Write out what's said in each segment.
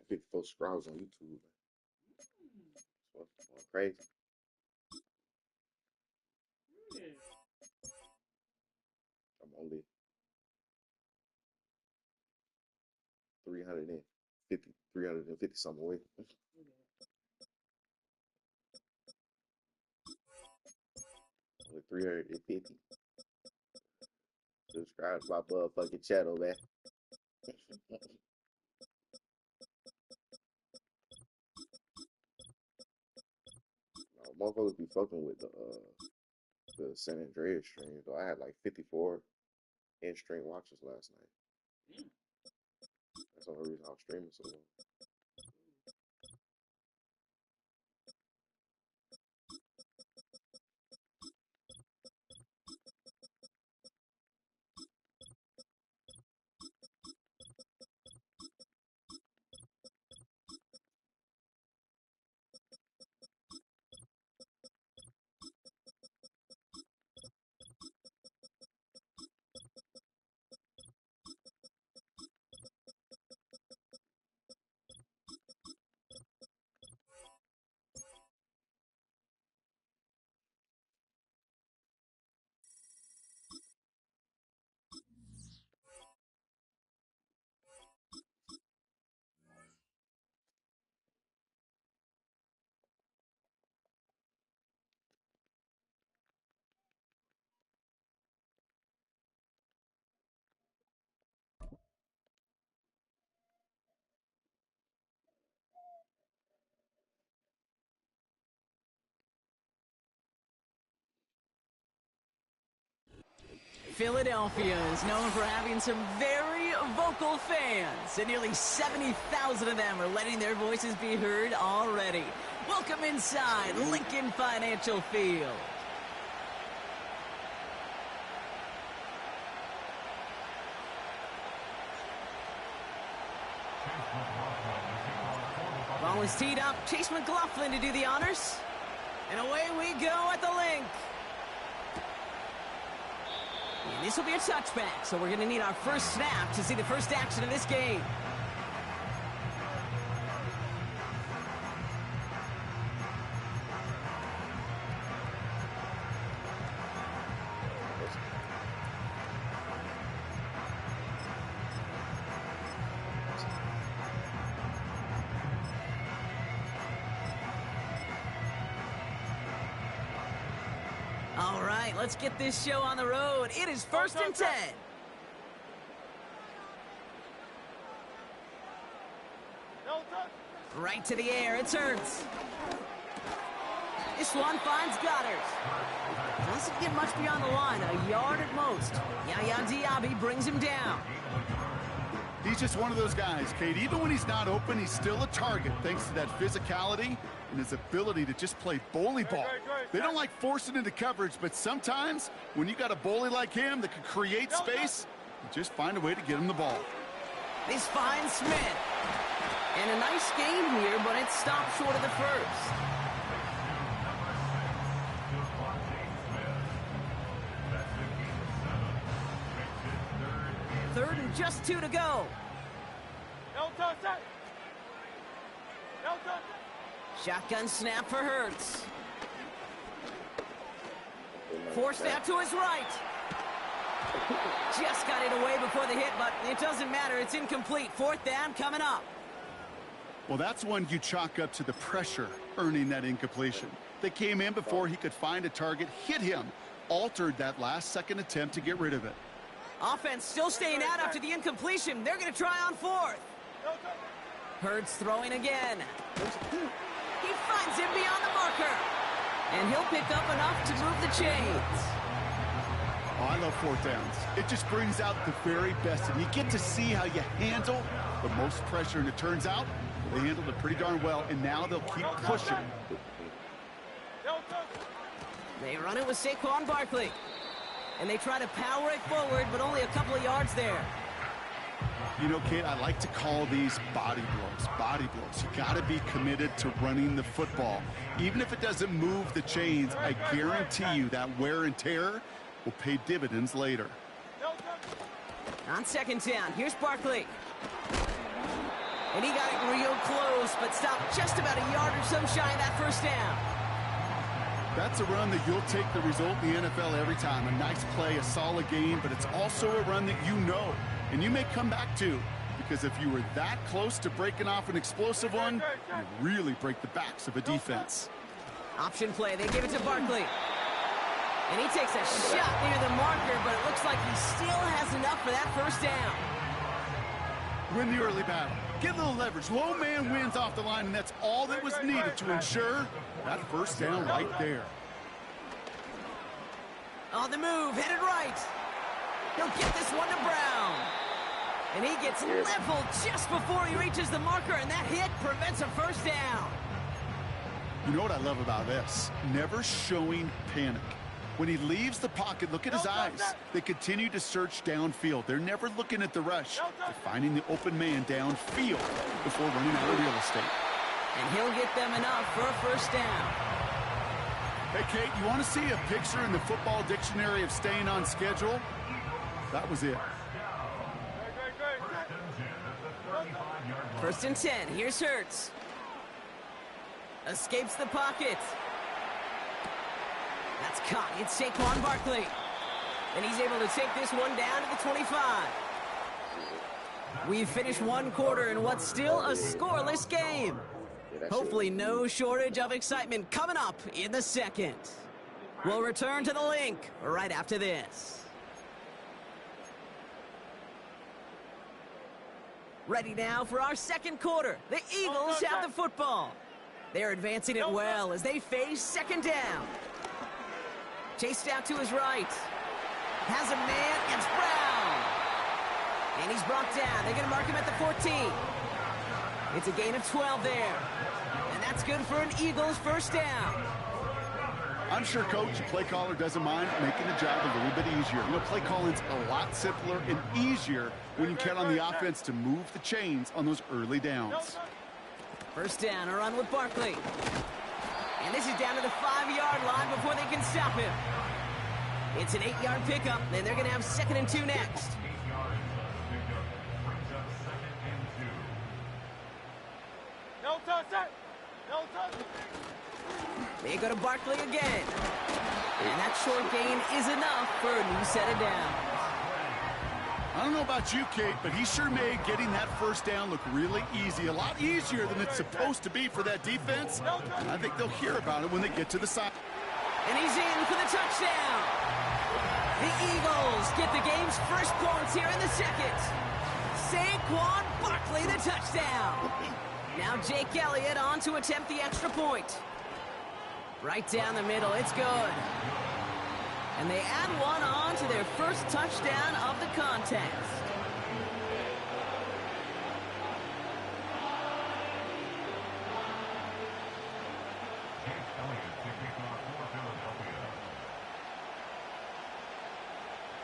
54 subscribers on YouTube. Going crazy. I'm only 350 something away. Only 350. Subscribe to my motherfucking channel, man. Motherfuckers be fucking with the San Andreas stream, though. I had like 54 in-stream watches last night. That's the only reason I was streaming so long. Philadelphia is known for having some very vocal fans, and nearly 70,000 of them are letting their voices be heard already. Welcome inside Lincoln Financial Field. Ball is teed up. Chase McLaughlin to do the honors. And away we go at the link. And this will be a touchback, so we're going to need our first snap to see the first action of this game. All right, let's get this show on the road. It is 1st and 10. Right to the air, it's Hurts. This one finds Goddard. Doesn't get much beyond the line, a yard at most. Yaya Diaby brings him down. He's just one of those guys, Kate. Even when he's not open, he's still a target thanks to that physicality and his ability to just play bully ball. They don't like forcing into coverage, but sometimes when you got a bully like him that can create space, you just find a way to get him the ball. This finds Smith. And a nice game here, but it stopped short of the first. Third and just 2 to go. Shotgun snap for Hurts. Forced out to his right. Just got it away before the hit, but it doesn't matter. It's incomplete. 4th down coming up. Well, that's one you chalk up to the pressure earning that incompletion. They came in before he could find a target, hit him, altered that last-second attempt to get rid of it. Offense still staying out after the incompletion. They're going to try on 4th. Hurts throwing again. He finds him beyond the marker. And he'll pick up enough to move the chains. Oh, I love 4th downs. It just brings out the very best. And you get to see how you handle the most pressure. And it turns out they handled it pretty darn well. And now they'll keep pushing. They run it with Saquon Barkley. And they try to power it forward, but only a couple of yards there. You know, Kate, I like to call these body blows. Body blows. You got to be committed to running the football. Even if it doesn't move the chains, I guarantee you that wear and tear will pay dividends later. On second down, here's Barkley. And he got it real close, but stopped just about a yard or so shy of that first down. That's a run that you'll take the result in the NFL every time. A nice play, a solid game, but it's also a run that you know, and you may come back to, because if you were that close to breaking off an explosive one, you really break the backs of a defense. Option play, they give it to Barkley. And he takes a shot near the marker, but it looks like he still has enough for that first down. Win the early battle. Get a little leverage. Low man wins off the line, and that's all that was needed to ensure that first down right there. On the move, headed right. He'll get this one to Brown. And he gets leveled just before he reaches the marker, and that hit prevents a first down. You know what I love about this? Never showing panic. When he leaves the pocket, look at his eyes. They continue to search downfield. They're never looking at the rush. They're finding the open man downfield before running out of real estate. And he'll get them enough for a first down. Hey, Kate, you want to see a picture in the football dictionary of staying on schedule? That was it. First and 10. Here's Hurts. Escapes the pocket. That's caught. It's Saquon Barkley. And he's able to take this one down to the 25. We've finished one quarter in what's still a scoreless game. Hopefully no shortage of excitement coming up in the second. We'll return to the link right after this. Ready now for our second quarter. The Eagles have the football. They're advancing it well as they face second down. Chased out to his right. Has a man. It's Brown. And he's brought down. They're going to mark him at the 14. It's a gain of 12 there. And that's good for an Eagles first down. I'm sure, Coach, the play caller doesn't mind making the job a little bit easier. You know, play calling's a lot simpler and easier when you count on the offense to move the chains on those early downs. First down, a run with Barkley. And this is down to the 5-yard line before they can stop him. It's an 8-yard pickup, and they're going to have 2nd and 2 next. No touch it! No touch! They go to Barkley again. And that short gain is enough for a new set of downs. I don't know about you, Kate, but he sure made getting that first down look really easy. A lot easier than it's supposed to be for that defense. I think they'll hear about it when they get to the side. And he's in for the touchdown. The Eagles get the game's first points here in the second. Saquon Barkley, the touchdown. Now Jake Elliott on to attempt the extra point. Right down the middle, it's good. And they add one on to their first touchdown of the contest.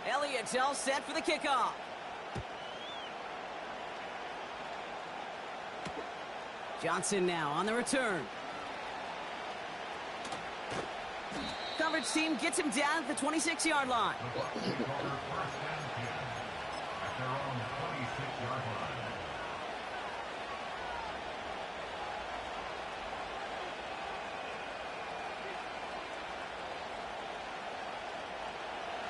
Elliott's all set for the kickoff. Johnson now on the return. Coverage team gets him down at the 26-yard line.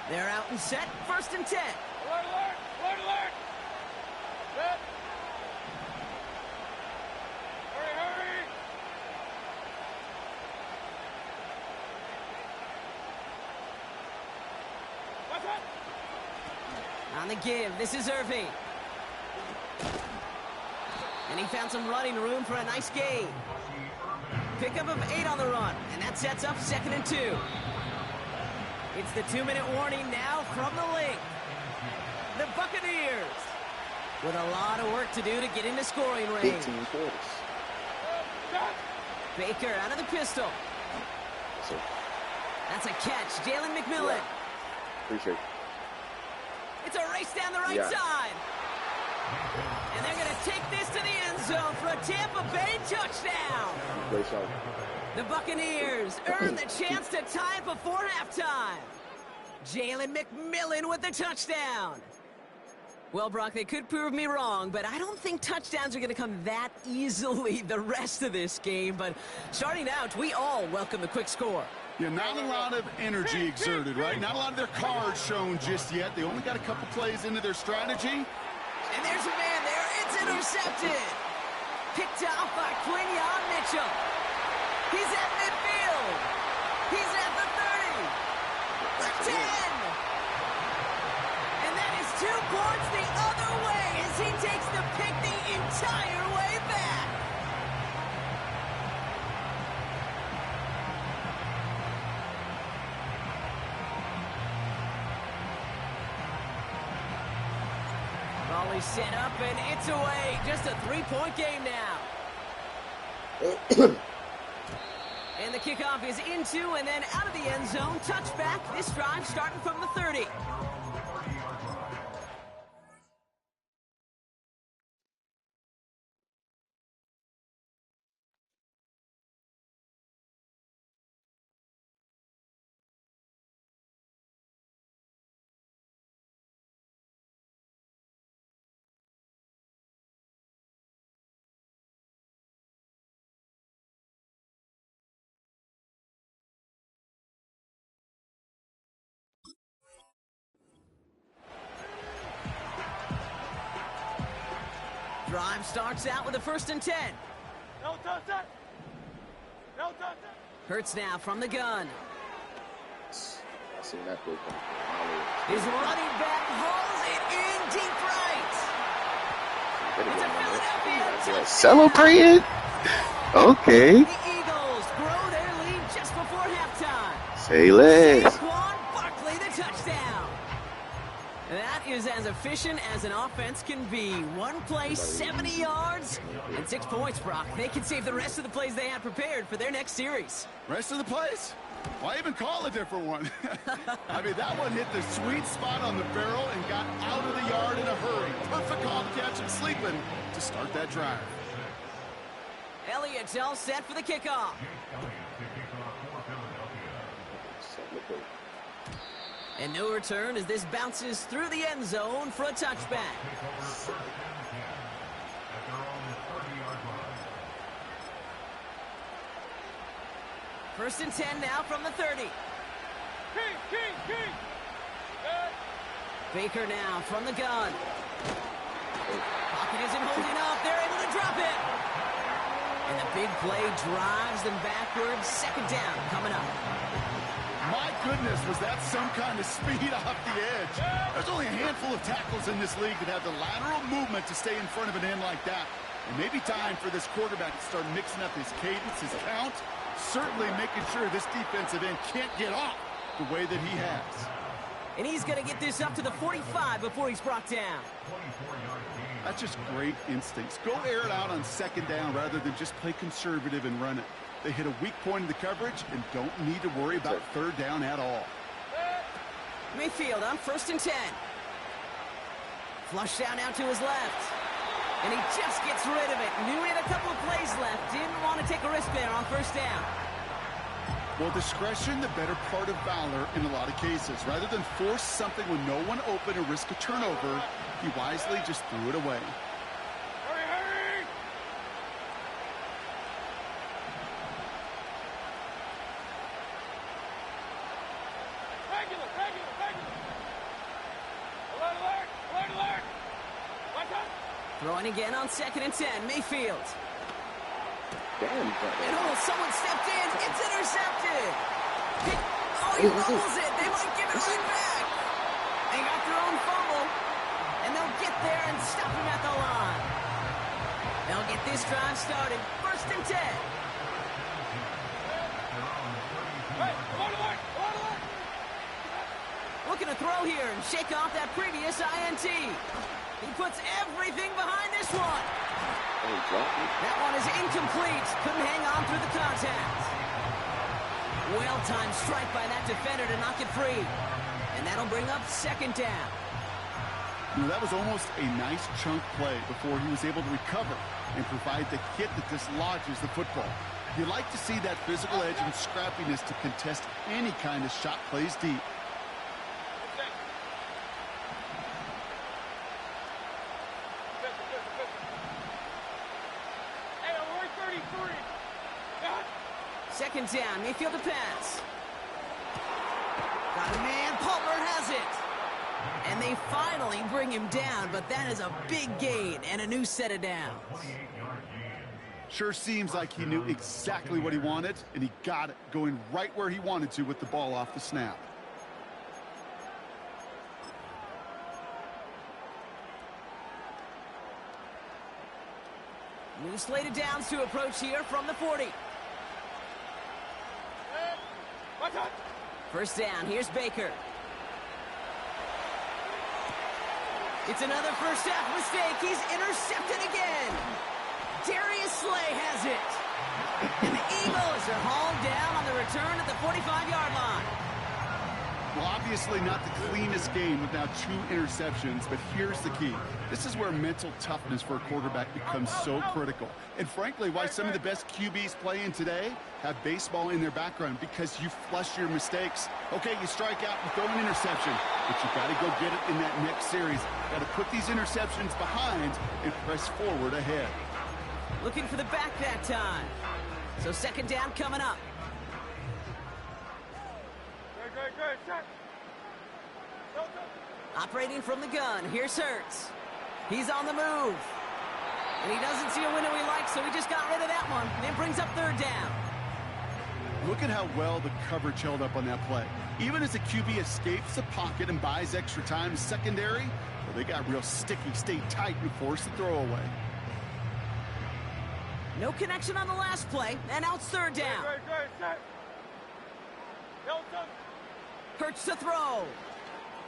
They're out and set. 1st and 10. Alert, alert! Alert, alert! Set! Hurry, hurry! Watch it! On the give, this is Irving. And he found some running room for a nice gain. Pickup of 8 on the run, and that sets up 2nd and 2. It's the 2-minute warning now from the link. The Buccaneers with a lot of work to do to get into scoring range. 15 quarters. Baker out of the pistol. So, That's a catch. Jalen McMillan. yeah. Appreciate it. It's a race down the right Yeah. side. And they're going to take this to the end zone for a Tampa Bay touchdown. Great shot. The Buccaneers earn the chance to tie it before halftime. Jalen McMillan with the touchdown. Well, Brock, they could prove me wrong, but I don't think touchdowns are going to come that easily the rest of this game. But starting out, we all welcome the quick score. Yeah, not a lot of energy exerted, right? Not a lot of their cards shown just yet. They only got a couple plays into their strategy. And there's a man there. It's intercepted. Picked off by Quinyon Mitchell. He's at midfield. He's at the 30. The 10. And that is 2 points the other way as he takes the pick the entire way back. Volley set up and it's away. Just a 3-point game now. And the kickoff is into and then out of the end zone. Touchback. This drive starting from the 30. Drive starts out with a 1st and 10. No touch that. No touch that. Hurts now from the gun. I seen that play come. His running back hauls it in deep right. It's a Philadelphia touchdown. Celebrating? Okay. The Eagles grow their lead just before halftime. Say less. Saquon Barkley, the touchdown. That is as efficient as an offense can be. One play, 70 yards, and 6 points, Brock. They can save the rest of the plays they had prepared for their next series. Rest of the plays? Why even call a different one? I mean, that one hit the sweet spot on the barrel and got out of the yard in a hurry. Perfect call to catch him sleeping to start that drive. Elliott's all set for the kickoff. And no return as this bounces through the end zone for a touchback. 1st and 10 now from the 30. King. Baker now from the gun. Pocket isn't holding up. They're able to drop it. And the big play drives them backwards. 2nd down coming up. My goodness, was that some kind of speed off the edge? There's only a handful of tackles in this league that have the lateral movement to stay in front of an end like that. It may be time for this quarterback to start mixing up his cadence, his count, certainly making sure this defensive end can't get off the way that he has. And he's going to get this up to the 45 before he's brought down. That's just great instincts. Go air it out on 2nd down rather than just play conservative and run it. They hit a weak point in the coverage and don't need to worry about 3rd down at all. Mayfield on 1st and 10. Flush down out to his left. And he just gets rid of it. Knew he had a couple of plays left. Didn't want to take a risk there on 1st down. Well, discretion, the better part of valor in a lot of cases. Rather than force something with no one open or risk a turnover, he wisely just threw it away. Hurry. Regular. Alert. Watch out. Throwing again on 2nd and 10. Mayfield. Damn. And someone stepped in. It's intercepted. He fumbles it. They might give it right back. They got their own fumble. And they'll get there and stop him at the line. They'll get this drive started. 1st and 10. Hey, alert. Looking to throw here and shake off that previous INT. He puts everything behind this one. That one is incomplete. Couldn't hang on through the contact. Well-timed strike by that defender to knock it free. And that'll bring up 2nd down. You know, that was almost a nice chunk play before he was able to recover and provide the hit that dislodges the football. You like to see that physical edge and scrappiness to contest any kind of shot plays deep. Second down, Mayfield to pass. Got a man, Palmer has it. And they finally bring him down, but that is a big gain and a new set of downs. Sure seems like he knew exactly what he wanted, and he got it, going right where he wanted to with the ball off the snap. New slate of downs to approach here from the 40. First down, here's Baker. It's another first half mistake. He's intercepted again. Darius Slay has it. And the Eagles are hauled down on the return at the 45-yard line. Well, obviously not the cleanest game with now 2 interceptions, but here's the key. This is where mental toughness for a quarterback becomes so critical. And frankly, why some of the best QBs playing today have baseball in their background, because you flush your mistakes. Okay, you strike out and throw an interception, but you got to go get it in that next series. Got to put these interceptions behind and press forward ahead. Looking for the back that time. So second down coming up. Operating from the gun, here's Hurts. He's on the move. And he doesn't see a window he likes, so he just got rid of that one. And it brings up third down. Look at how well the coverage held up on that play. Even as the QB escapes the pocket and buys extra time secondary, well, they got real sticky, stayed tight, and forced the throw away. No connection on the last play, and now it's third down. Hurts to throw.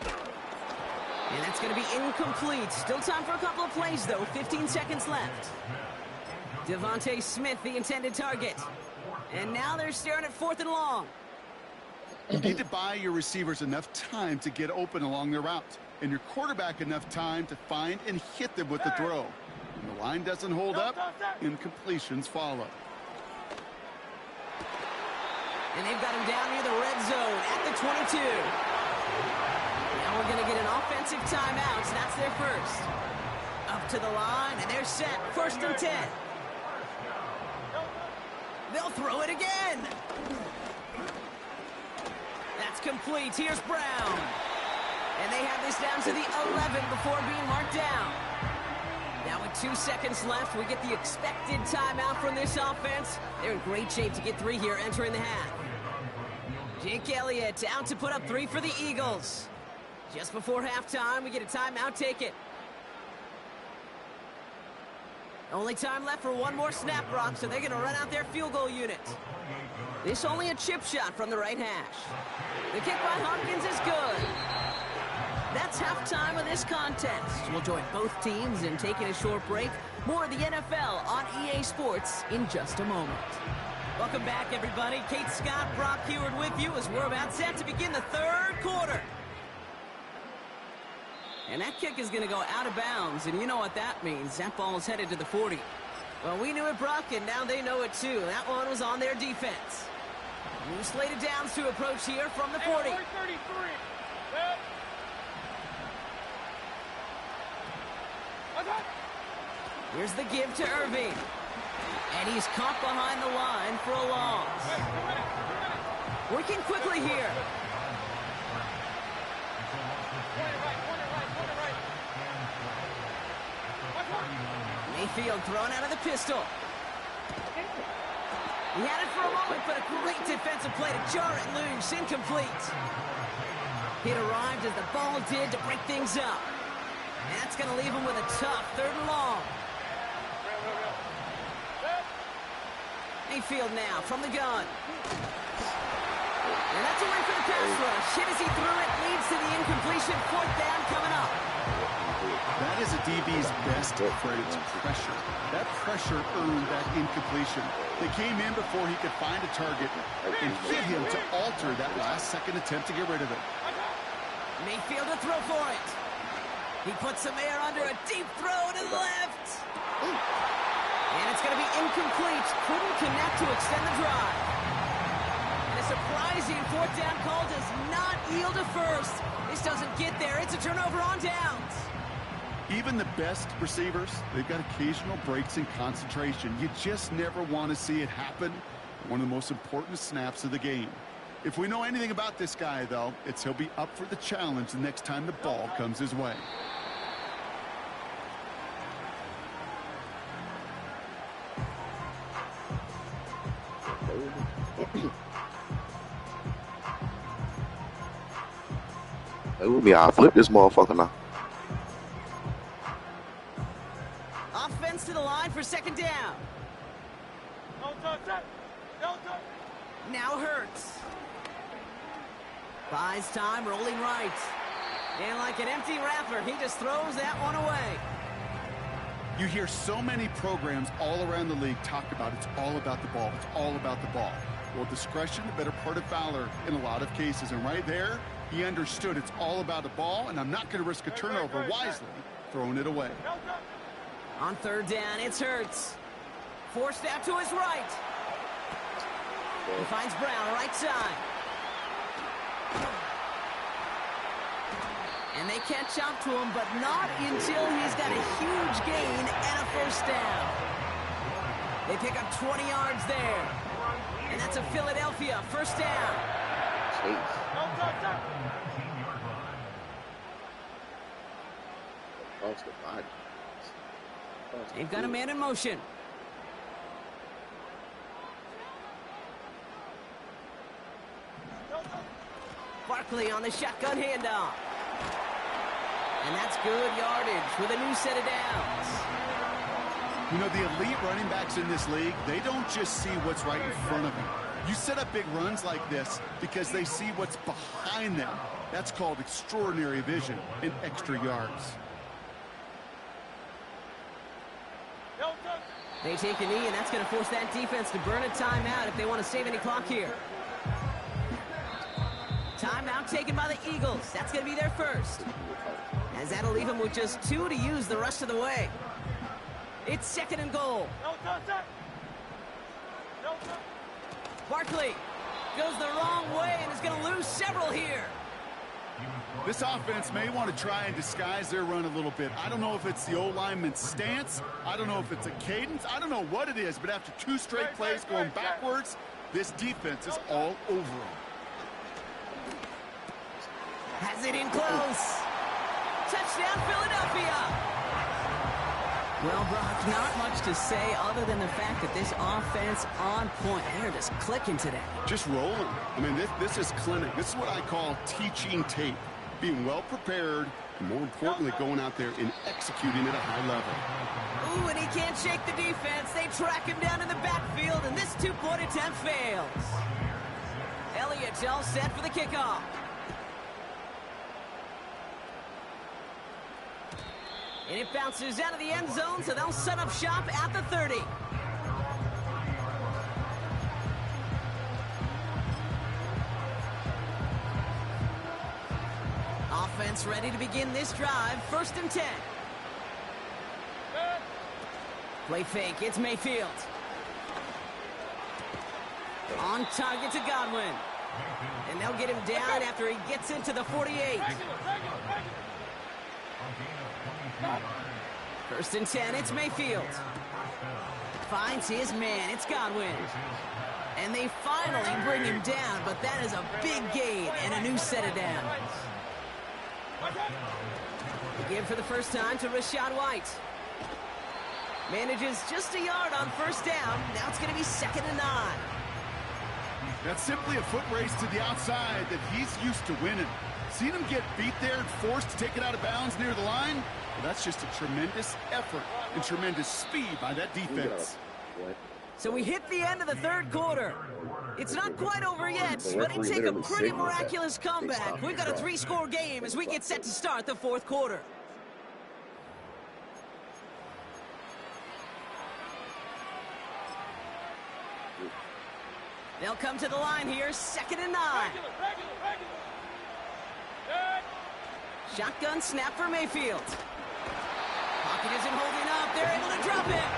And that's going to be incomplete. Still time for a couple of plays, though. 15 seconds left. Devontae Smith, the intended target. And now they're staring at 4th and long. You need to buy your receivers enough time to get open along their route, and your quarterback enough time to find and hit them with the throw. When the line doesn't hold up, incompletions follow. And they've got him down near the red zone at the 22. Now we're going to get an offensive timeout. So that's their first. Up to the line, and they're set. 1st and 10. They'll throw it again. That's complete. Here's Brown. And they have this down to the 11 before being marked down. Now with 2 seconds left, we get the expected timeout from this offense. They're in great shape to get 3 here entering the half. Jake Elliott out to put up 3 for the Eagles. Just before halftime, we get a timeout taken. Only time left for one more snap, Brock, so they're going to run out their field goal unit. This only a chip shot from the right hash. The kick by Hopkins is good. That's halftime of this contest. We'll join both teams in taking a short break. More of the NFL on EA Sports in just a moment. Welcome back, everybody. Kate Scott, Brock Heward with you as we're about set to begin the third quarter. And that kick is going to go out of bounds, and you know what that means. That ball is headed to the 40. Well, we knew it, Brock, and now they know it too. That one was on their defense. New slated downs to approach here from the 40. Here's the give to Irving. And he's caught behind the line for a loss. Working quickly here. Mayfield thrown out of the pistol. He had it for a moment, but a great defensive play to jar it loose. Incomplete. It arrived as the ball did to break things up. And that's going to leave him with a tough 3rd and long. Mayfield now from the gun. And that's a win for the pass rush. Hit as he threw it, leads to the incompletion. 4th down coming up. That is a DB's best friend, pressure. That pressure earned that incompletion. They came in before he could find a target and hit him to alter that last-second attempt to get rid of it. Mayfield to throw for it. He puts some air under a deep throw to the left. And it's going to be incomplete. Couldn't connect to extend the drive. And a surprising fourth down call does not yield a first. This doesn't get there. It's a turnover on downs. Even the best receivers, they've got occasional breaks in concentration. You just never want to see it happen. One of the most important snaps of the game. If we know anything about this guy, though, it's he'll be up for the challenge the next time the ball comes his way. It would be I'll flip this motherfucker now. Offense to the line for second down. Now Hurts. Buys time, rolling right. And like an empty wrapper, he just throws that one away. You hear so many programs all around the league talk about it's all about the ball. It's all about the ball. Well, discretion, the better part of valor in a lot of cases. And right there, he understood it's all about the ball, and I'm not going to risk a turnover wisely, throwing it away. On third down, it's Hurts. Forced out to his right. He finds Brown right side. And they catch up to him, but not until he's got a huge gain and a first down. They pick up 20 yards there. And that's a Philadelphia first down. They've got a man in motion. Barkley on the shotgun handoff. And that's good yardage with a new set of downs. You know, the elite running backs in this league, they don't just see what's right in front of them. You set up big runs like this because they see what's behind them. That's called extraordinary vision and extra yards. They take a knee, and that's going to force that defense to burn a timeout if they want to save any clock here. Timeout taken by the Eagles. That's going to be their first. As that'll leave them with just 2 to use the rest of the way. It's second and goal. Barkley goes the wrong way and is going to lose several here. This offense may want to try and disguise their run a little bit. I don't know if it's the O-lineman's stance. I don't know if it's a cadence. I don't know what it is, but after 2 straight plays going backwards, this defense is all over them. Has it in close. Touchdown, Philadelphia. Well, Brock, not much to say other than the fact that this offense on point. They're just clicking today. Just rolling. I mean, this is clinic. This is what I call teaching tape. Being well prepared, and more importantly, going out there and executing at a high level. Ooh, and he can't shake the defense. They track him down in the backfield, and this 2-point attempt fails. Elliott's all set for the kickoff. And it bounces out of the end zone, so they'll set up shop at the 30. Offense ready to begin this drive. First and 10. Play fake. It's Mayfield. On target to Godwin. And they'll get him down after he gets into the 48. First and 10, it's Mayfield. Finds his man, it's Godwin. And they finally bring him down, but that is a big gain and a new set of downs. Again for the first time to Rachaad White. Manages just a yard on first down. Now it's going to be 2nd and 9. That's simply a foot race to the outside that he's used to winning. Seen him get beat there and forced to take it out of bounds near the line? Well, that's just a tremendous effort and tremendous speed by that defense. So we hit the end of the third quarter. It's not quite over yet, but it takes a pretty miraculous comeback. We've got a 3-score game as we get set to start the fourth quarter. They'll come to the line here, 2nd and 9. Shotgun snap for Mayfield. Pocket isn't holding up. They're able to drop it.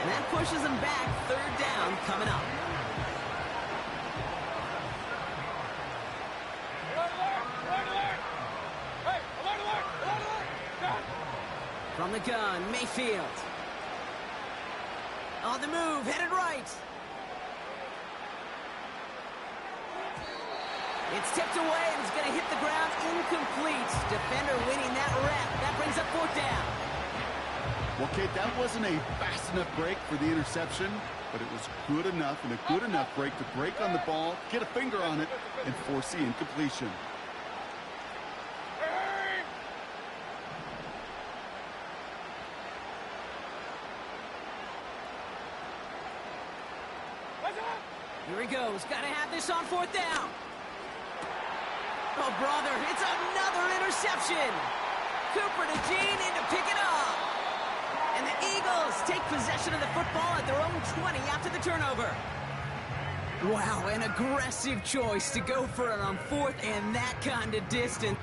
And that pushes them back. Third down coming up. From the gun, Mayfield. On the move, headed right. It's tipped away, and it's going to hit the ground incomplete. Defender winning that rep. That brings up fourth down. Well, Kate, that wasn't a fast enough break for the interception, but it was good enough and a good enough break to break on the ball, get a finger on it, and force the incompletion. Here he goes. Got to have this on fourth down. Oh, brother, it's another interception. Cooper to Gene in to pick it up. And the Eagles take possession of the football at their own 20 after the turnover. Wow, an aggressive choice to go for it on fourth and that kind of distance.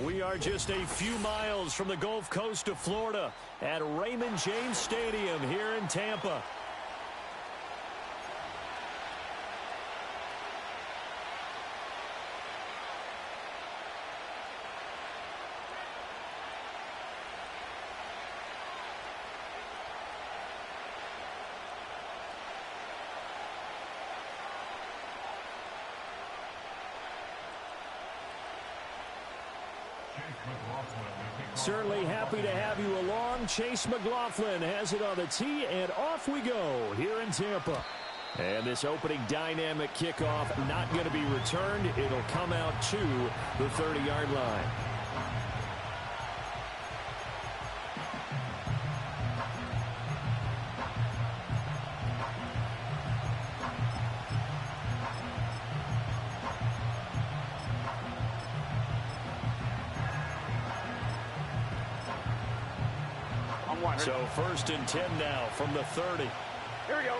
We are just a few miles from the Gulf Coast of Florida at Raymond James Stadium here in Tampa. Certainly happy to have you along. Chase McLaughlin has it on the tee, and off we go here in Tampa. And this opening dynamic kickoff not going to be returned. It'll come out to the 30-yard line. So first and 10 now from the 30. Here we go.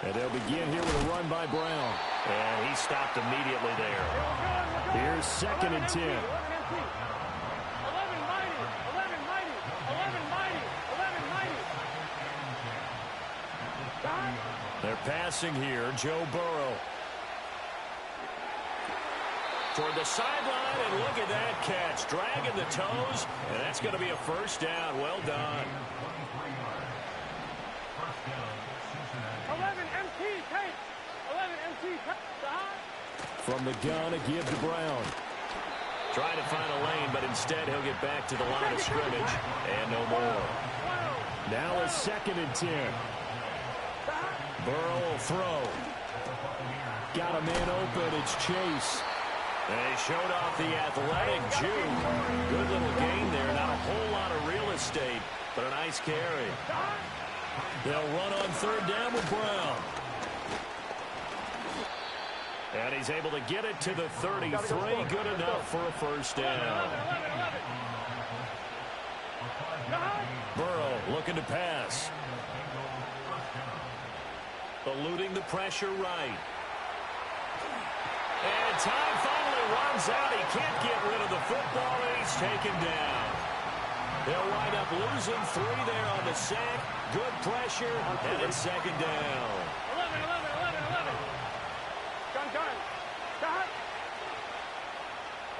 And they'll begin here with a run by Brown. And he stopped immediately there. Here's second and 10. 11 mighty, 11 mighty, 11 mighty, 11 mighty. They're passing here. Joe Burrow. Toward the sideline, and look at that catch. Dragging the toes, and that's going to be a first down. Well done. 11 MT, take. 11 MT, From the gun, a give to Brown. Trying to find a lane, but instead he'll get back to the line of scrimmage, and no more. Now a second and 10. Burrow will throw. Got a man open. It's Chase. They showed off the athletic Jew. Good little gain there. Not a whole lot of real estate, but a nice carry. They'll run on third down with Brown. And he's able to get it to the 33. Good enough for a first down. Burrow looking to pass. Eluding the pressure right. And time finally runs out. He can't get rid of the football, and he's taken down. They'll wind up losing 3 there on the sack. Good pressure, and it's second down. 11. Gun. Stop.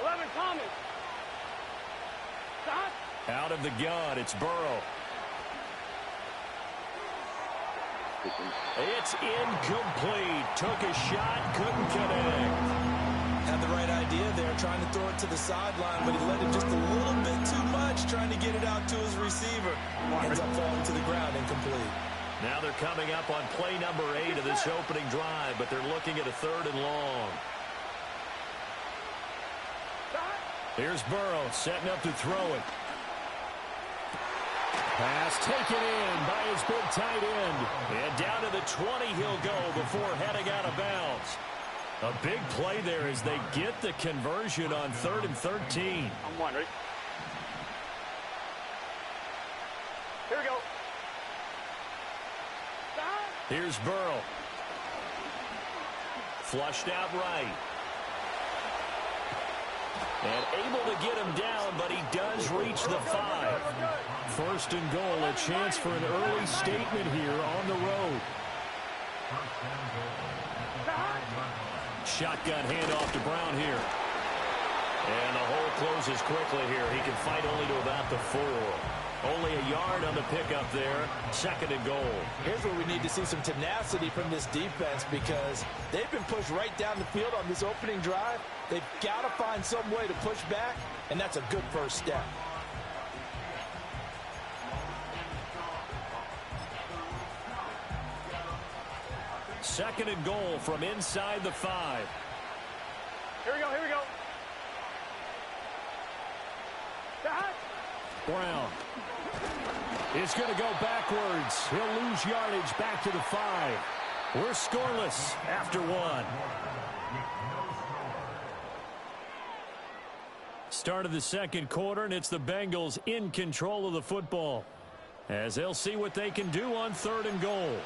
11 Thomas. Stop. Out of the gun, it's Burrow. It's incomplete. Took a shot, couldn't connect. Had the right idea there, trying to throw it to the sideline, but he let it just a little bit too much, trying to get it out to his receiver. Ends up falling to the ground, incomplete. Now they're coming up on play number 8 of this opening drive, but they're looking at a 3rd and long. Here's Burrow setting up to throw it. Pass taken in by his big tight end. And down to the 20 he'll go before heading out of bounds. A big play there as they get the conversion on 3rd and 13. I'm one, ready? Here we go. Here's Burrow. Flushed out right. And able to get him down, but he does reach the 5. 1st and goal, a chance for an early statement here on the road. Shotgun handoff to Brown here. And the hole closes quickly here. He can fight only to about the 4. Only a yard on the pickup there. 2nd and goal. Here's where we need to see some tenacity from this defense because they've been pushed right down the field on this opening drive. They've got to find some way to push back, and that's a good first step. Second and goal from inside the 5. Here we go, here we go. Brown is going to go backwards. He'll lose yardage back to the 5. We're scoreless after 1. Start of the second quarter, and it's the Bengals in control of the football as they'll see what they can do on 3rd and goal.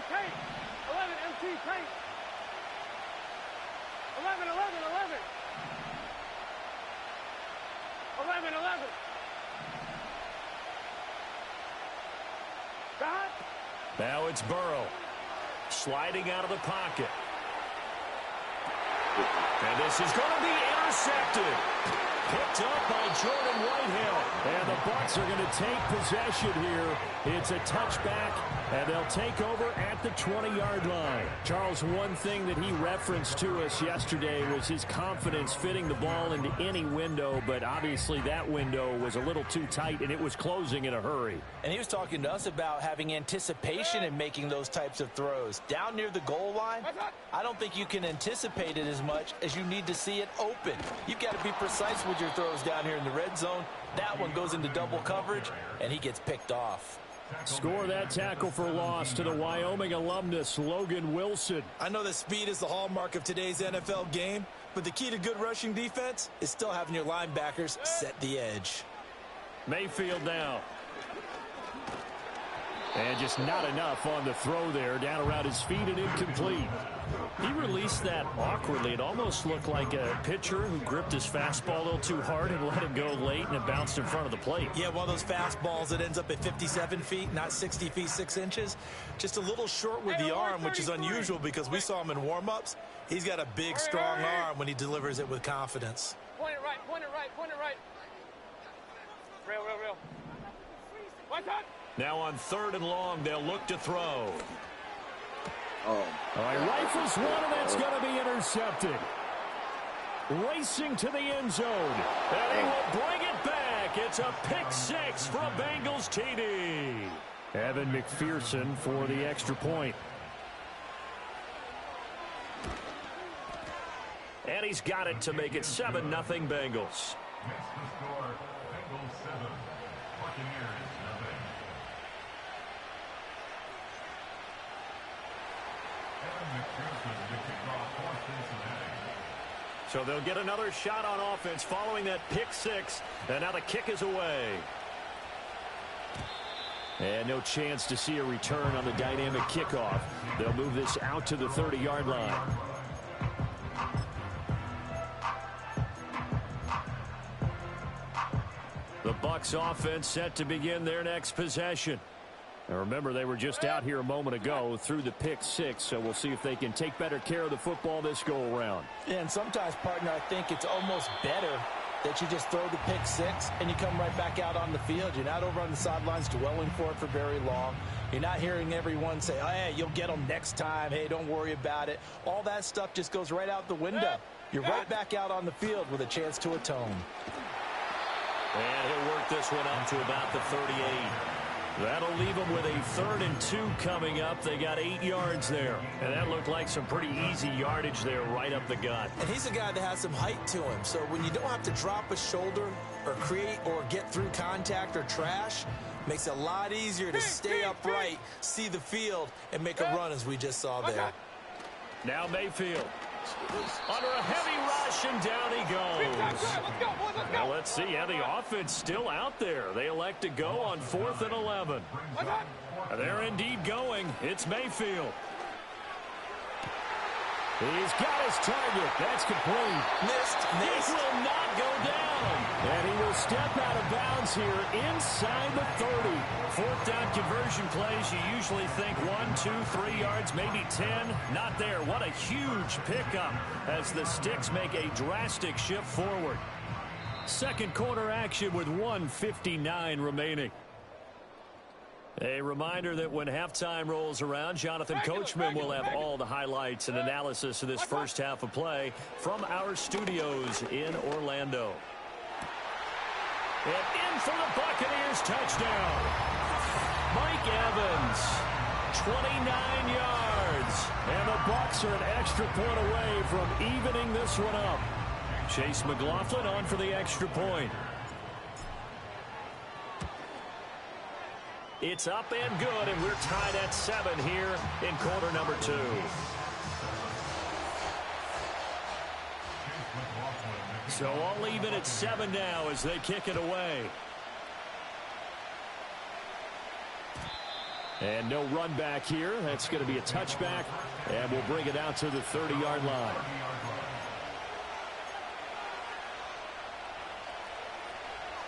Kate. 11 MT Kate. 11. 11. Now it's Burrow. Sliding out of the pocket. And this is going to be intercepted. Picked up by Jordan Whitehill. And the Bucs are going to take possession here. It's a touchback, and they'll take over at the 20-yard line. Charles, one thing that he referenced to us yesterday was his confidence fitting the ball into any window, but obviously that window was a little too tight, and it was closing in a hurry. And he was talking to us about having anticipation in making those types of throws. Down near the goal line, I don't think you can anticipate it as much as you need to see it open. You've got to be precise with your throws down here in the red zone. That one goes into double coverage, and he gets picked off. Score that tackle for loss to the Wyoming alumnus, Logan Wilson. I know that speed is the hallmark of today's NFL game, but the key to good rushing defense is still having your linebackers set the edge. Mayfield now. And just not enough on the throw there, down around his feet and incomplete. He released that awkwardly. It almost looked like a pitcher who gripped his fastball a little too hard and let it go late, and it bounced in front of the plate. Yeah, one of those fastballs that ends up at 57 feet, not 60 feet, 6 inches. Just a little short with the arm, which is unusual because we saw him in warm-ups. He's got a big, strong arm when he delivers it with confidence. Point it right. Real. What's up? Now on 3rd and long, they'll look to throw. Oh. All right, rifles one, and that's going to be intercepted. Racing to the end zone. And he will bring it back. It's a pick 6 from Bengals TD. Evan McPherson for the extra point. And he's got it to make it 7-0 Bengals. So they'll get another shot on offense following that pick 6. And now the kick is away. And no chance to see a return on the dynamic kickoff. They'll move this out to the 30-yard line. The Bucs offense set to begin their next possession. Now remember, they were just out here a moment ago through the pick 6, so we'll see if they can take better care of the football this go-around. And sometimes, partner, I think it's almost better that you just throw the pick six and you come right back out on the field. You're not over on the sidelines dwelling for it for very long. You're not hearing everyone say, oh, hey, you'll get them next time. Hey, don't worry about it. All that stuff just goes right out the window. You're right back out on the field with a chance to atone. And he'll work this one up to about the 38. That'll leave them with a 3rd and 2 coming up. They got 8 yards there. And that looked like some pretty easy yardage there right up the gut. And he's a guy that has some height to him. So when you don't have to drop a shoulder or create or get through contact or trash, makes it a lot easier to stay upright, see the field, and make a run as we just saw there. Now Mayfield. Under a heavy rush, and down he goes. Well, let's see how the offense still out there. They elect to go on 4th and 11. They're indeed going. It's Mayfield. He's got his target. That's complete. Missed. This will not go down. And he will step out of bounds here inside the 30. 4th down conversion plays, you usually think 1, 2, 3 yards, maybe 10. Not there. What a huge pickup as the Sticks make a drastic shift forward. Second quarter action with 1:59 remaining. A reminder that when halftime rolls around, Jonathan Coachman will have all the highlights and analysis of this first half of play from our studios in Orlando. And in for the Buccaneers touchdown. Mike Evans, 29 yards. And the Bucs are an extra point away from evening this one up. Chase McLaughlin on for the extra point. It's up and good, and we're tied at 7 here in quarter number 2. So all even at 7 now as they kick it away. And no run back here. That's going to be a touchback, and we'll bring it out to the 30-yard line.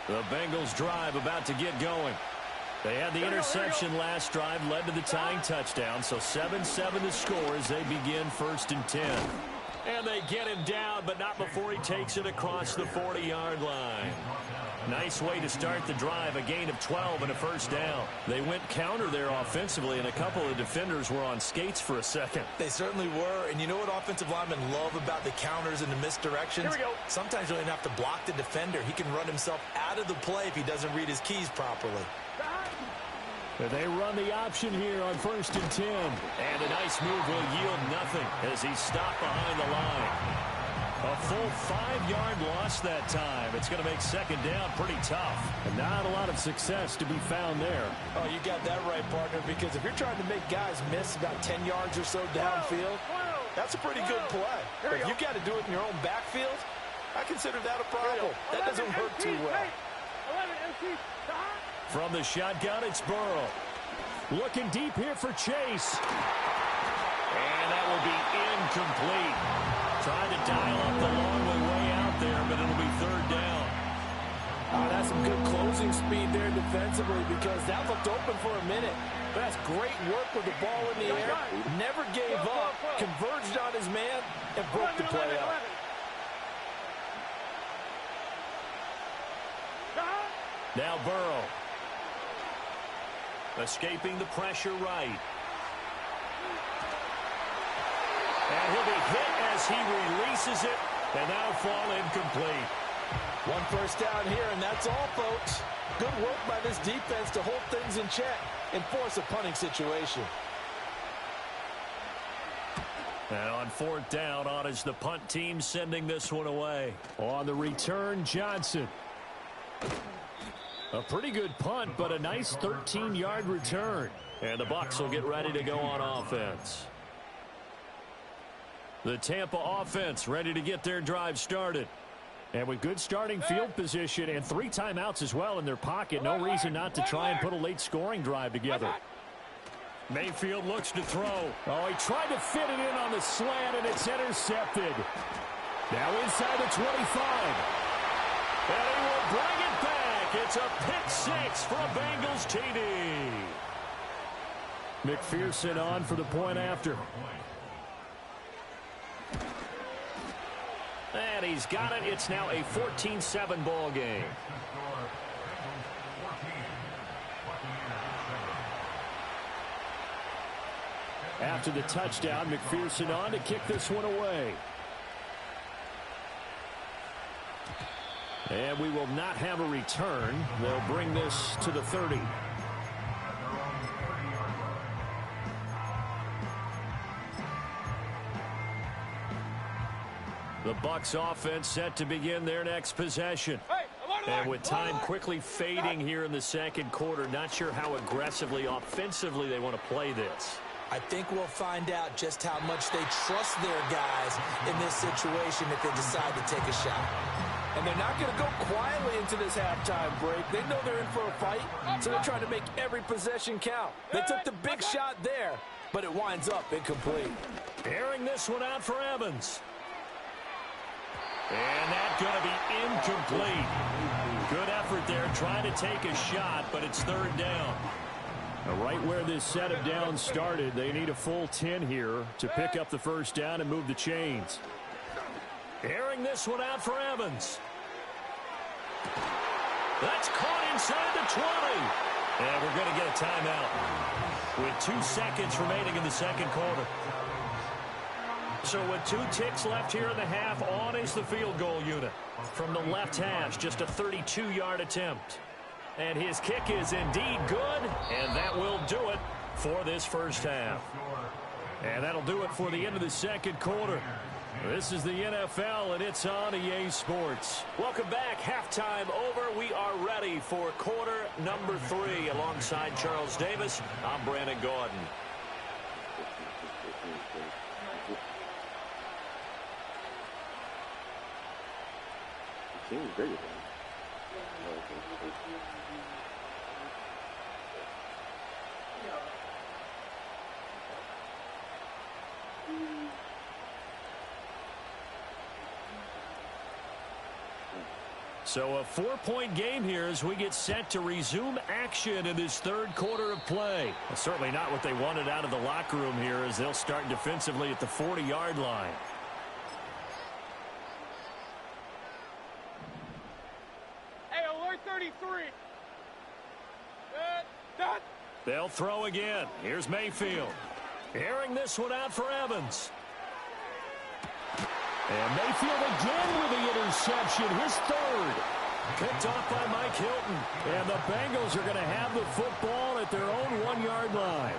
The Bengals drive about to get going. They had the interception last drive, led to the tying touchdown, so 7-7 the score as they begin 1st and 10. And they get him down, but not before he takes it across the 40-yard line. Nice way to start the drive, a gain of 12 and a first down. They went counter there offensively, and a couple of defenders were on skates for a second. They certainly were, and you know what offensive linemen love about the counters and the misdirections? Here we go. Sometimes you don't even have to block the defender. He can run himself out of the play if he doesn't read his keys properly. They run the option here on 1st and 10. And a nice move will yield nothing as he's stopped behind the line. A full 5-yard loss that time. It's going to make 2nd down pretty tough. And not a lot of success to be found there. Oh, you got that right, partner, because if you're trying to make guys miss about 10 yards or so downfield, that's a pretty good play. But if you've got to do it in your own backfield, I consider that a problem. That doesn't work too well. From the shotgun, it's Burrow. Looking deep here for Chase. And that will be incomplete. Trying to dial up the long way out there, but it'll be 3rd down. That's some good closing speed there defensively because that looked open for a minute. But that's great work with the ball in the air. Never gave up, converged on his man, and broke the play up. Now Burrow. Escaping the pressure right. And he'll be hit as he releases it, and that'll fall incomplete. 1 first down here, and that's all, folks. Good work by this defense to hold things in check and force a punting situation. And on 4th down, on is the punt team sending this one away. On the return, Johnson. A pretty good punt, but a nice 13-yard return. And the Bucs will get ready to go on offense. The Tampa offense ready to get their drive started. And with good starting field position and 3 timeouts as well in their pocket, no reason not to try and put a late scoring drive together. Mayfield looks to throw. Oh, he tried to fit it in on the slant, and it's intercepted. Now inside the 25. And he will bring it back. It's a pick 6 for a Bengals TD. McPherson on for the point after. And and he's got it. It's now a 14-7 ball game. After the touchdown, McPherson on to kick this one away. And we will not have a return. They'll bring this to the 30. The Bucs offense set to begin their next possession. And with time quickly fading here in the second quarter, not sure how aggressively, offensively they want to play this. I think we'll find out just how much they trust their guys in this situation if they decide to take a shot. And they're not going to go quietly into this halftime break. They know they're in for a fight, so they're trying to make every possession count. They took the big shot there, but it winds up incomplete. Airing this one out for Evans. And that's going to be incomplete. Good effort there trying to take a shot, but it's third down. Now, right where this set of downs started, they need a full 10 here to pick up the first down and move the chains. Airing this one out for Evans. That's caught inside the 20. And we're going to get a timeout with 2 seconds remaining in the second quarter. So with 2 ticks left here in the half, on is the field goal unit. From the left hash, just a 32-yard attempt. And his kick is indeed good, and that will do it for this first half. And that'll do it for the end of the second quarter. This is the NFL, and it's on EA Sports. Welcome back. Halftime over. We are ready for quarter number 3. Alongside Charles Davis, I'm Brandon Gordon. The team's bigger than him. So a 4-point game here as we get set to resume action in this third quarter of play. Well, certainly not what they wanted out of the locker room here as they'll start defensively at the 40-yard line. Hey, alert 33. Done. They'll throw again. Here's Mayfield. Airing this one out for Evans. And Mayfield again with the interception, his third. Picked off by Mike Hilton. And the Bengals are going to have the football at their own 1-yard line.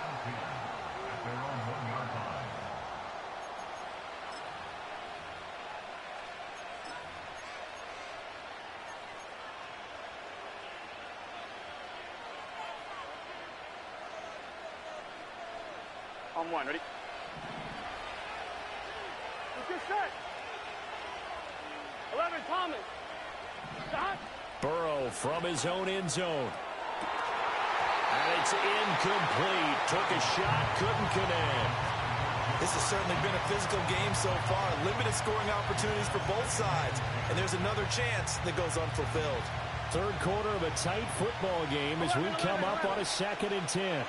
On one, ready? Who's your set? 11, Thomas. Stop. Burrow from his own end zone. And it's incomplete. Took a shot, couldn't connect. This has certainly been a physical game so far. Limited scoring opportunities for both sides. And there's another chance that goes unfulfilled. Third quarter of a tight football game as we come up on a 2nd and 10.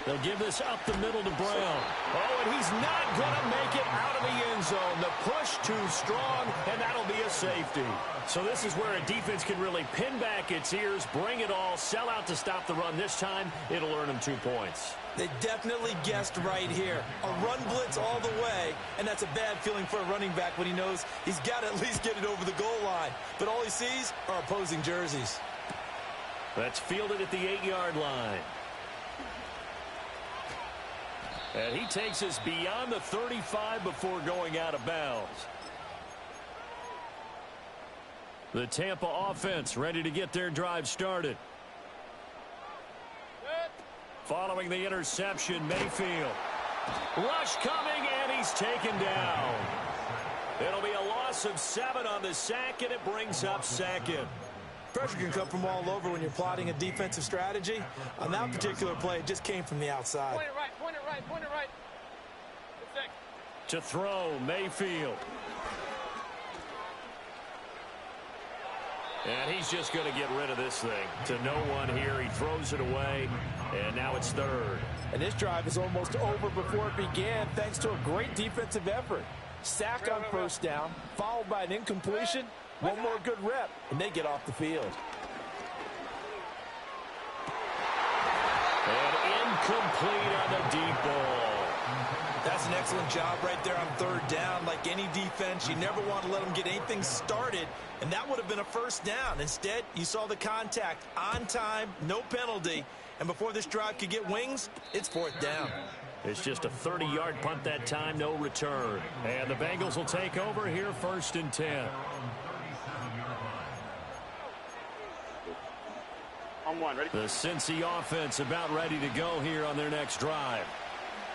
They'll give this up the middle to Brown. Oh, and he's not going to make it out of the end zone. The push too strong, and that'll be a safety. So this is where a defense can really pin back its ears, bring it all, sell out to stop the run. This time, it'll earn them 2 points. They definitely guessed right here. A run blitz all the way, and that's a bad feeling for a running back when he knows he's got to at least get it over the goal line. But all he sees are opposing jerseys. That's fielded at the 8-yard line. And he takes us beyond the 35 before going out of bounds. The Tampa offense ready to get their drive started. Following the interception, Mayfield. Rush coming, and he's taken down. It'll be a loss of 7 on the sack, and it brings up 2nd. Pressure can come from all over when you're plotting a defensive strategy. On that particular play, it just came from the outside. Point it right, point it right, point it right. To throw, Mayfield. And he's just going to get rid of this thing. To no one here, he throws it away, and now it's 3rd. And this drive is almost over before it began thanks to a great defensive effort. Sack on first down, followed by an incompletion, one more good rep, and they get off the field. And incomplete on the deep ball. That's an excellent job right there on third down. Like any defense, you never want to let them get anything started, and that would have been a first down. Instead, you saw the contact on time, no penalty, and before this drive could get wings, it's fourth down. It's just a 30-yard punt that time, no return. And the Bengals will take over here, 1st and 10. On one, ready? The Cincy offense about ready to go here on their next drive.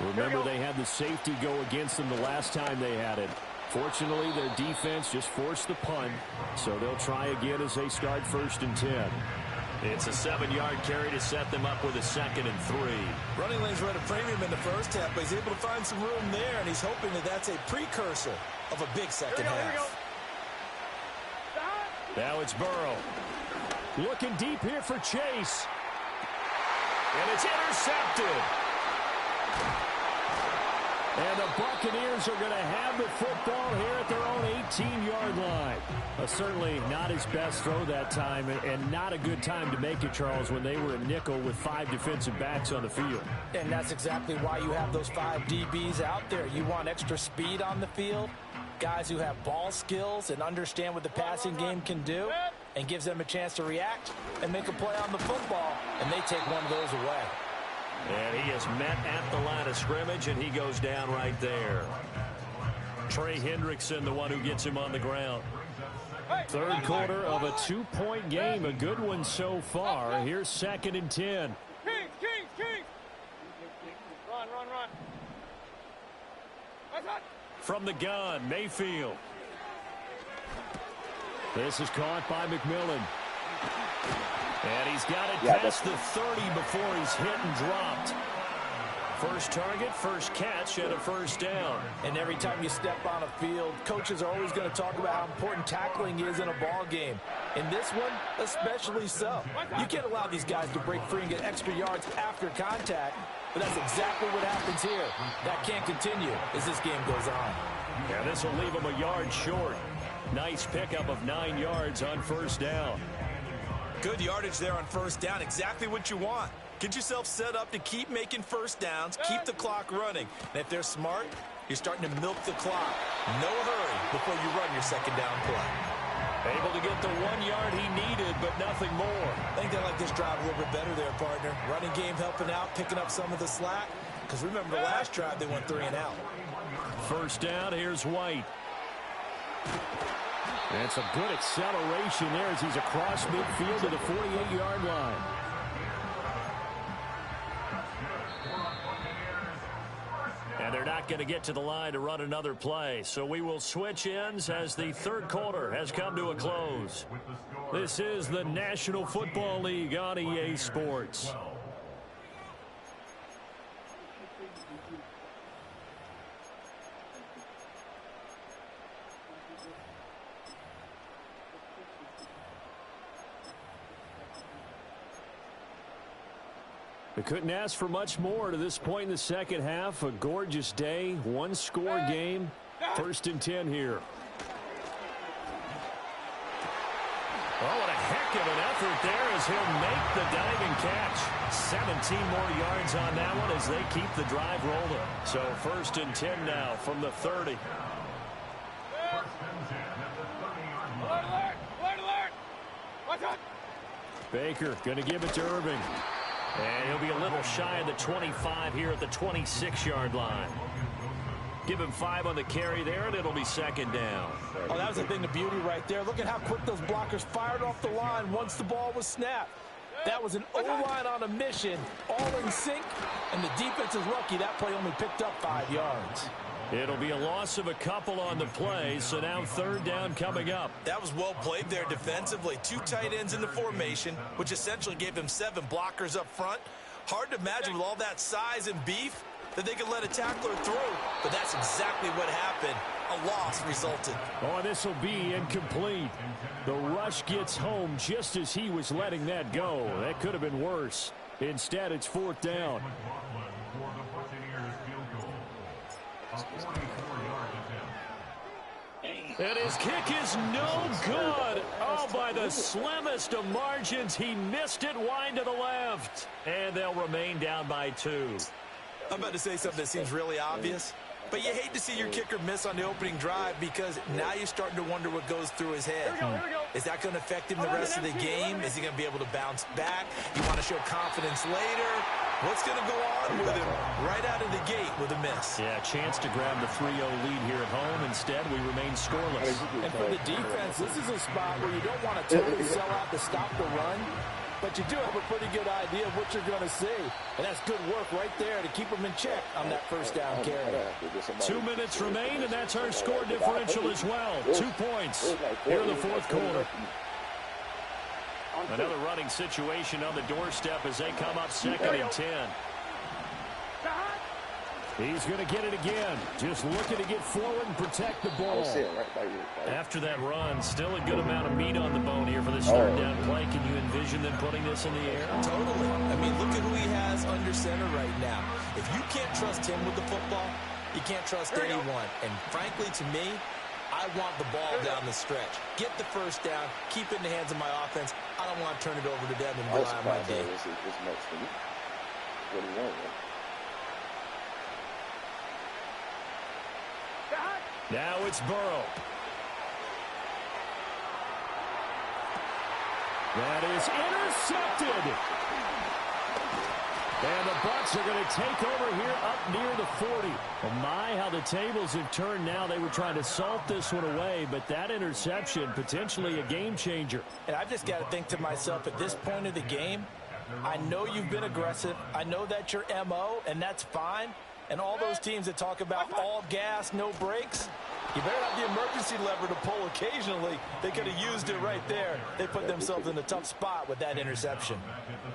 Remember, they had the safety go against them the last time they had it. Fortunately, their defense just forced the punt, so they'll try again as they start 1st and 10. It's a 7-yard carry to set them up with a 2nd and 3. Running lanes were at a premium in the first half, but he's able to find some room there, and he's hoping that that's a precursor of a big second half. Now it's Burrow. Looking deep here for Chase. And it's intercepted. And the Buccaneers are going to have the football here at their own 18-yard line. Certainly not his best throw that time, and not a good time to make it, Charles, when they were a nickel with 5 defensive backs on the field. And that's exactly why you have those 5 DBs out there. You want extra speed on the field, guys who have ball skills and understand what the passing game can do, and gives them a chance to react and make a play on the football, and they take one of those away. And he is met at the line of scrimmage, and he goes down right there. Trey Hendrickson, the one who gets him on the ground. Third quarter of a 2-point game, a good one so far. Here's 2nd and 10. Kings! Run. From the gun, Mayfield. This is caught by McMillan. And he's got it past the 30 before he's hit and dropped. First target, first catch, and a first down. And every time you step on a field, coaches are always going to talk about how important tackling is in a ball game. In this one, especially so. You can't allow these guys to break free and get extra yards after contact, but that's exactly what happens here. That can't continue as this game goes on. Yeah, this will leave him a yard short. Nice pickup of 9 yards on first down. Good yardage there on first down. Exactly what you want. Get yourself set up to keep making first downs, keep the clock running. And if they're smart, you're starting to milk the clock. No hurry before you run your second down play. Able to get the 1 yard he needed, but nothing more. I think they like this drive a little bit better there, partner. Running game helping out, picking up some of the slack. Because remember the last drive, they went 3 and out. First down, here's White. And some good acceleration there as he's across midfield to the 48-yard line. And they're not going to get to the line to run another play. So we will switch ends as the third quarter has come to a close. This is the National Football League on EA Sports. We couldn't ask for much more to this point in the second half. A gorgeous day, 1-score game. 1st and 10 here. Oh, what a heck of an effort there as he'll make the diving catch. 17 more yards on that one as they keep the drive rolling. So 1st and 10 now from the 30. Baker going to give it to Irving. And he'll be a little shy of the 25 here at the 26-yard line. Give him 5 on the carry there, and it'll be second down. Oh, that was a thing of beauty right there. Look at how quick those blockers fired off the line once the ball was snapped. That was an O-line on a mission, all in sync, and the defense is lucky that play only picked up 5 yards. It'll be a loss of a couple on the play, so now third down coming up. That was well played there defensively. 2 tight ends in the formation, which essentially gave them 7 blockers up front. Hard to imagine with all that size and beef that they could let a tackler through, but that's exactly what happened. A loss resulted. Oh, this will be incomplete. The rush gets home just as he was letting that go. That could have been worse. Instead, it's 4th down. And his kick is no good. Oh, by the slimmest of margins, he missed it wide to the left. And they'll remain down by 2. I'm about to say something that seems really obvious, but you hate to see your kicker miss on the opening drive because now you're starting to wonder what goes through his head. Is that going to affect him the rest of the game? Is he going to be able to bounce back? You want to show confidence later? What's going to go on with him right out of the gate with a miss? Yeah, chance to grab the 3-0 lead here at home. Instead, we remain scoreless. And for the defense, this is a spot where you don't want to totally sell out to stop the run, but you do have a pretty good idea of what you're going to see. And that's good work right there to keep them in check on that first down carry. 2 minutes remain, and that's our score differential as well. 2 points here in the fourth quarter. Another running situation on the doorstep as they come up 2nd and 10. He's going to get it again. Just looking to get forward and protect the ball. After that run, still a good amount of meat on the bone here for this third down play. Can you envision them putting this in the air? Totally. I mean, look at who he has under center right now. If you can't trust him with the football, you can't trust anyone. And frankly, to me, I want the ball down the stretch. Get the first down. Keep it in the hands of my offense. I don't want to turn it over to them and rely on my D. Now it's Burrow. That is intercepted. And the Bucs are going to take over here up near the 40. Oh my, how the tables have turned now. They were trying to salt this one away, but that interception, potentially a game changer. And I've just got to think to myself, at this point of the game, I know you've been aggressive. I know that's your MO, and that's fine. And all those teams that talk about all gas, no brakes, you better have the emergency lever to pull occasionally. They could have used it right there. They put themselves in a tough spot with that interception.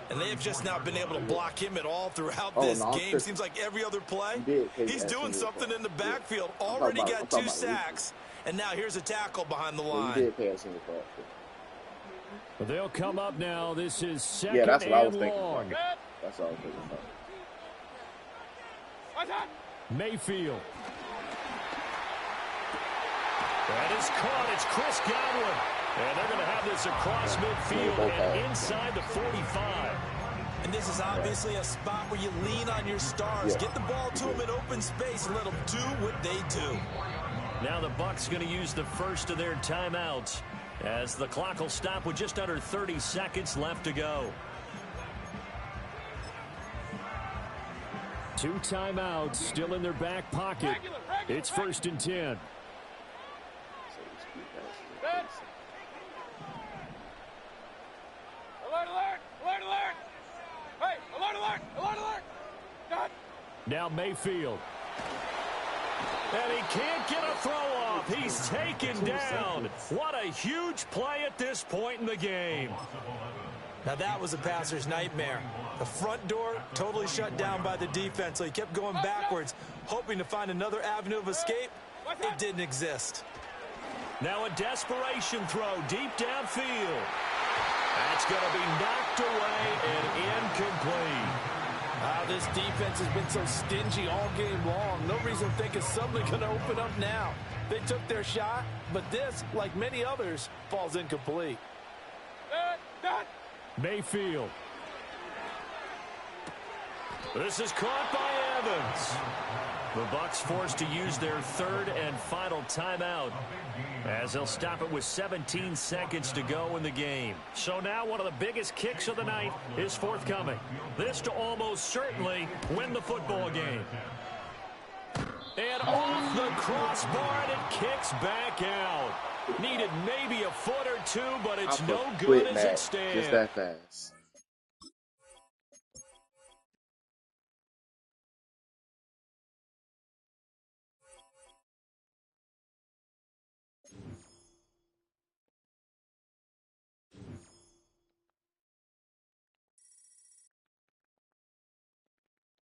And they have just not been able to block him at all throughout this game. Seems like every other play, he's doing something in the backfield. Already got 2 sacks, and now here's a tackle behind the line. But they'll come up now. This is 2nd and long. That's all I was thinking about. Mayfield. That is caught. It's Chris Godwin. And they're going to have this across midfield and inside the 45. And this is obviously a spot where you lean on your stars. Get the ball to them in open space and let them do what they do. Now the Bucs going to use the first of their timeouts as the clock will stop with just under 30 seconds left to go. 2 timeouts still in their back pocket. It's 1st and 10. Alert, alert! Alert, alert! Hey, alert, alert! Alert, alert! God. Now Mayfield. And he can't get a throw off. He's taken down. What a huge play at this point in the game. Now that was a passer's nightmare. The front door totally shut down by the defense, so he kept going backwards, hoping to find another avenue of escape. It didn't exist. Now a desperation throw deep downfield. That's going to be knocked away and incomplete. This defense has been so stingy all game long. No reason to think it's suddenly going to open up now. They took their shot, but this, like many others, falls incomplete. Mayfield. This is caught by Evans. The Bucs forced to use their 3rd and final timeout as they'll stop it with 17 seconds to go in the game. So now one of the biggest kicks of the night is forthcoming. This to almost certainly win the football game. And off the crossbar, and it kicks back out. Needed maybe a foot or two, but it's no good as it stands. Just that fast.